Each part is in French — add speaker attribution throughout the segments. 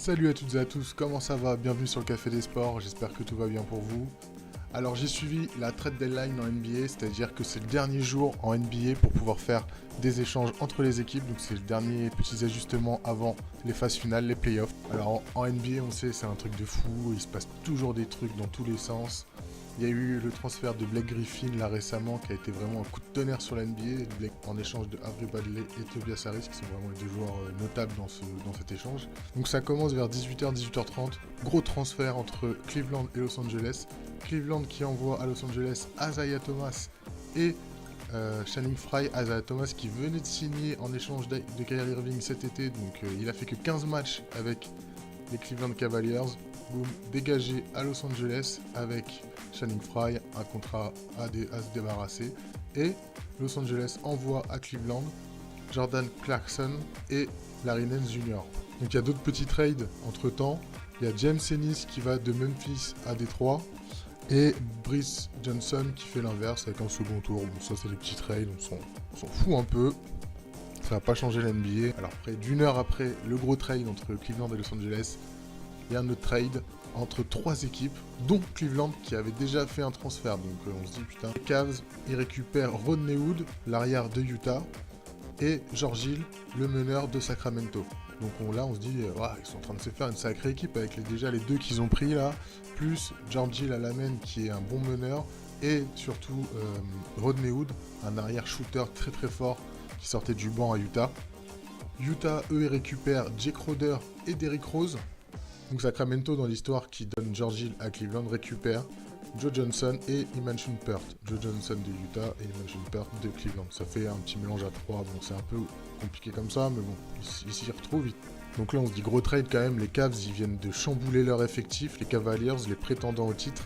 Speaker 1: Salut à toutes et à tous, comment ça va? Bienvenue sur le Café des Sports, j'espère que tout va bien pour vous. Alors j'ai suivi la trade deadline en NBA, c'est-à-dire que c'est le dernier jour en NBA pour pouvoir faire des échanges entre les équipes, donc c'est le dernier petits ajustements avant les phases finales, les playoffs. Alors en NBA on sait c'est un truc de fou, il se passe toujours des trucs dans tous les sens. Il y a eu le transfert de Blake Griffin là récemment qui a été vraiment un coup de tonnerre sur la NBA, Blake, en échange de Avery Bradley et Tobias Harris qui sont vraiment les deux joueurs notables dans cet échange. Donc ça commence vers 18h, 18h30, gros transfert entre Cleveland et Los Angeles. Cleveland qui envoie à Los Angeles Isaiah Thomas et Channing Frye. Isaiah Thomas qui venait de signer en échange de Kyrie Irving cet été, donc il a fait que 15 matchs avec les Cleveland Cavaliers. Boom, dégagé à Los Angeles avec Channing Frye, un contrat à se débarrasser. Et Los Angeles envoie à Cleveland Jordan Clarkson et Larry Nance Jr. Donc il y a d'autres petits trades entre temps. Il y a James Ennis qui va de Memphis à Détroit. Et Brice Johnson qui fait l'inverse avec un second tour. Bon, ça c'est des petits trades, on s'en fout un peu. Ça va pas changer l'NBA. Alors près d'une heure après le gros trade entre Cleveland et Los Angeles, il y a un autre trade entre trois équipes, dont Cleveland qui avait déjà fait un transfert. Donc on se dit putain, les Cavs, ils récupèrent Rodney Hood, l'arrière de Utah, et George Hill, le meneur de Sacramento. Donc là on se dit, ils sont en train de se faire une sacrée équipe avec déjà les deux qu'ils ont pris là, plus George Hill à la main qui est un bon meneur, et surtout Rodney Hood, un arrière shooter très très fort qui sortait du banc à Utah. Utah, eux, ils récupèrent Jake Crowder et Derrick Rose. Donc Sacramento, dans l'histoire qui donne George Hill à Cleveland, récupère Joe Johnson et Iman Shumpert. Joe Johnson de Utah et Iman Shumpert de Cleveland. Ça fait un petit mélange à trois. Bon, c'est un peu compliqué comme ça, mais bon, ils s'y retrouvent. Donc là, on se dit gros trade quand même. Les Cavs, ils viennent de chambouler leur effectif. Les Cavaliers, les prétendants au titre,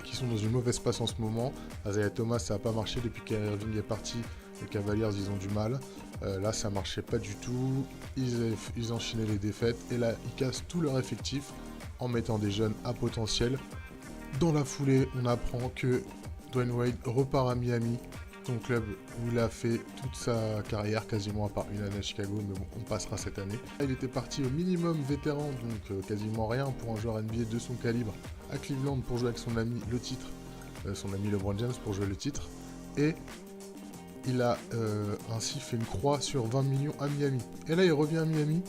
Speaker 1: qui sont dans une mauvaise passe en ce moment. Isaiah Thomas, ça n'a pas marché depuis qu'Kyrie Irving est parti. Les Cavaliers, ils ont du mal. Là, ça marchait pas du tout. Ils enchaînaient les défaites. Et là, ils cassent tout leur effectif en mettant des jeunes à potentiel. Dans la foulée, on apprend que Dwayne Wade repart à Miami, son club où il a fait toute sa carrière, quasiment à part une année à Chicago, mais bon, on passera cette année. Il était parti au minimum vétéran, donc quasiment rien pour un joueur NBA de son calibre, à Cleveland pour jouer avec son ami le titre, son ami LeBron James pour jouer le titre. Et il a ainsi fait une croix sur 20 millions à Miami. Et là, il revient à Miami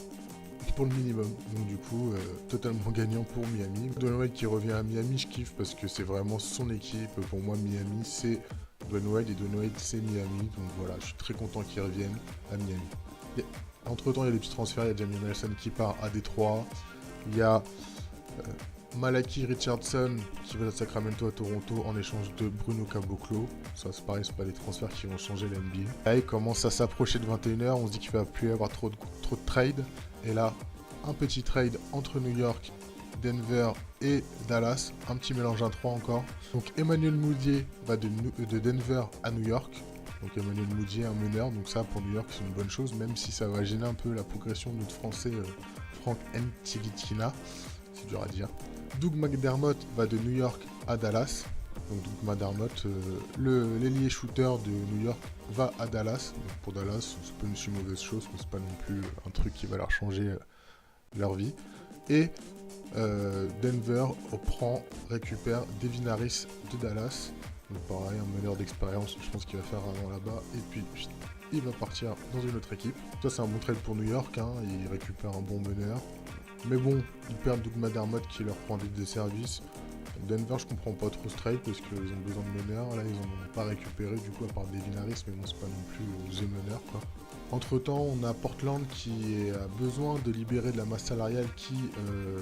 Speaker 1: pour le minimum. Donc du coup, totalement gagnant pour Miami. Dwayne Wade qui revient à Miami, je kiffe parce que c'est vraiment son équipe. Pour moi, Miami, c'est Dwayne Wade et Dwayne Wade, c'est Miami. Donc voilà, je suis très content qu'il revienne à Miami. Entre temps, il y a des petits transferts. Il y a Jamie Nelson qui part à Détroit. Il y a Malachi Richardson qui va de Sacramento à Toronto en échange de Bruno Caboclo. Ça c'est pareil, c'est pas des transferts qui vont changer la NBA. Là il commence à s'approcher de 21h, on se dit qu'il va plus y avoir trop de trades. Et là, un petit trade entre New York, Denver et Dallas. Un petit mélange à 3 encore. Donc Emmanuel Mudiay va de Denver à New York. Donc Emmanuel Mudiay, un meneur. Donc ça pour New York c'est une bonne chose, même si ça va gêner un peu la progression de notre français Frank Ntilikina. C'est dur à dire. Doug McDermott va de New York à Dallas. Donc Doug McDermott, l'ailier shooter de New York, va à Dallas. Donc pour Dallas, c'est pas une mauvaise chose, mais c'est pas non plus un truc qui va leur changer leur vie. Et Denver récupère Devin Harris de Dallas. Donc pareil, un meneur d'expérience, je pense qu'il va faire avant là-bas. Et puis il va partir dans une autre équipe. Ça c'est un bon trade pour New York, hein. Il récupère un bon meneur. Mais bon, ils perdent Doug McDermott qui leur prend des services. Denver, je comprends pas trop ce trade parce qu'ils ont besoin de meneurs. Là, ils en ont pas récupéré du coup à part Devin Harris, mais bon, c'est pas non plus The meneur quoi. Entre temps, on a Portland qui a besoin de libérer de la masse salariale qui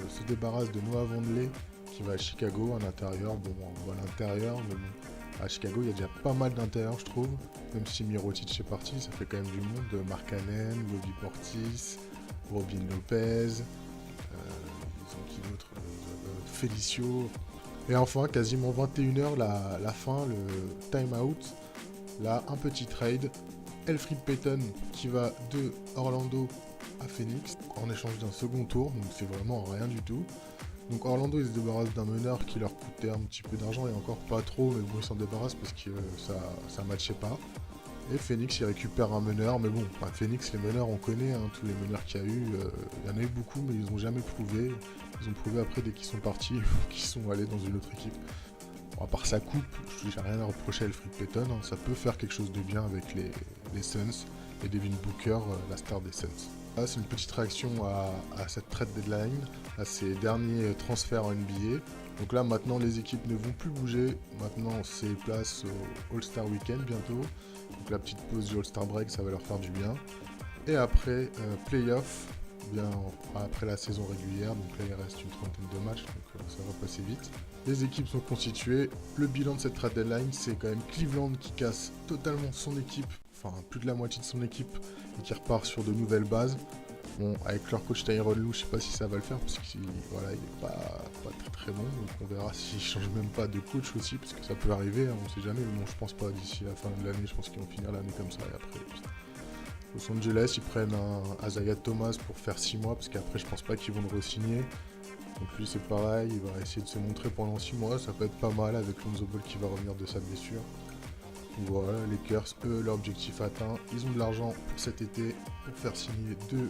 Speaker 1: se débarrasse de Noah Vonleh qui va à Chicago, un intérieur. Bon, on va à l'intérieur, mais bon, à Chicago, il y a déjà pas mal d'intérieurs, je trouve. Même si Mirotic est parti, ça fait quand même du monde. Mark Cannon, Bobby Portis, Robin Lopez. Ils ont qui d'autre Felicio. Et enfin, quasiment 21h, la fin, le time out. Là, un petit trade. Elfrid Payton qui va de Orlando à Phoenix en échange d'un second tour. Donc c'est vraiment rien du tout. Donc Orlando, ils se débarrassent d'un meneur qui leur coûtait un petit peu d'argent et encore pas trop. Mais bon, ils s'en débarrassent parce que ça matchait pas. Et Phoenix, il récupère un meneur, mais bon, Phoenix, les meneurs, on connaît, hein, tous les meneurs qu'il y a eu. Il y en a eu beaucoup, mais ils n'ont jamais prouvé. Ils ont prouvé après, dès qu'ils sont partis, qu'ils sont allés dans une autre équipe. Bon, à part sa coupe, j'ai rien à reprocher à Elfrid Payton, hein, ça peut faire quelque chose de bien avec les Suns et Devin Booker, la star des Suns. Là, c'est une petite réaction à cette trade deadline, à ces derniers transferts en NBA. Donc là, maintenant, les équipes ne vont plus bouger. Maintenant, c'est place au All-Star Weekend bientôt. Donc la petite pause du All-Star Break, ça va leur faire du bien. Et après, playoff, bien après la saison régulière. Donc là, il reste une trentaine de matchs, donc ça va passer vite. Les équipes sont constituées. Le bilan de cette trade deadline, c'est quand même Cleveland qui casse totalement son équipe, enfin plus de la moitié de son équipe, et qui repart sur de nouvelles bases. Bon, avec leur coach Tyronn Lue, je sais pas si ça va le faire, parce qu'il voilà, il est pas très bon, donc on verra s'ils changent même pas de coach aussi, parce que ça peut arriver, hein, on sait jamais, mais bon, je pense pas d'ici la fin de l'année, je pense qu'ils vont finir l'année comme ça, et après, Los Angeles, ils prennent un Isaiah Thomas pour faire 6 mois, parce qu'après, je pense pas qu'ils vont le re-signer. Donc lui, c'est pareil, il va essayer de se montrer pendant 6 mois, ça peut être pas mal avec Lonzo Ball qui va revenir de sa blessure. Voilà, les Lakers, eux, leur objectif atteint. Ils ont de l'argent pour cet été pour faire signer 2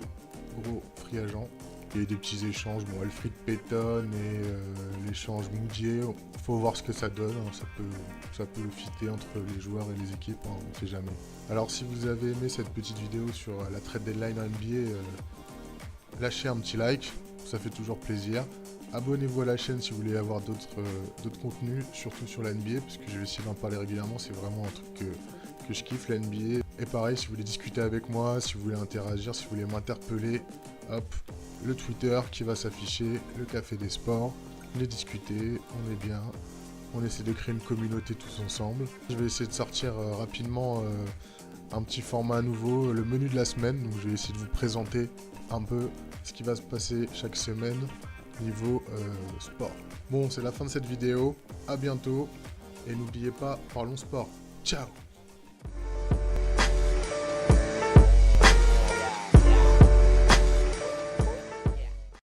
Speaker 1: gros free agents. Il y a eu des petits échanges, bon, Elfrid Payton et l'échange Moudier. Faut voir ce que ça donne, hein. Ça peut fitter entre les joueurs et les équipes, hein, on sait jamais. Alors si vous avez aimé cette petite vidéo sur la trade deadline en NBA, lâchez un petit like, ça fait toujours plaisir. Abonnez-vous à la chaîne si vous voulez avoir d'autres contenus, surtout sur la NBA, parce que je vais essayer d'en parler régulièrement, c'est vraiment un truc que je kiffe, la NBA. Et pareil, si vous voulez discuter avec moi, si vous voulez interagir, si vous voulez m'interpeller, hop, le Twitter qui va s'afficher, le Café des Sports, venez discuter, on est bien, on essaie de créer une communauté tous ensemble. Je vais essayer de sortir rapidement un petit format nouveau, le menu de la semaine, donc je vais essayer de vous présenter un peu ce qui va se passer chaque semaine niveau sport. Bon, c'est la fin de cette vidéo, à bientôt, et n'oubliez pas, parlons sport. Ciao!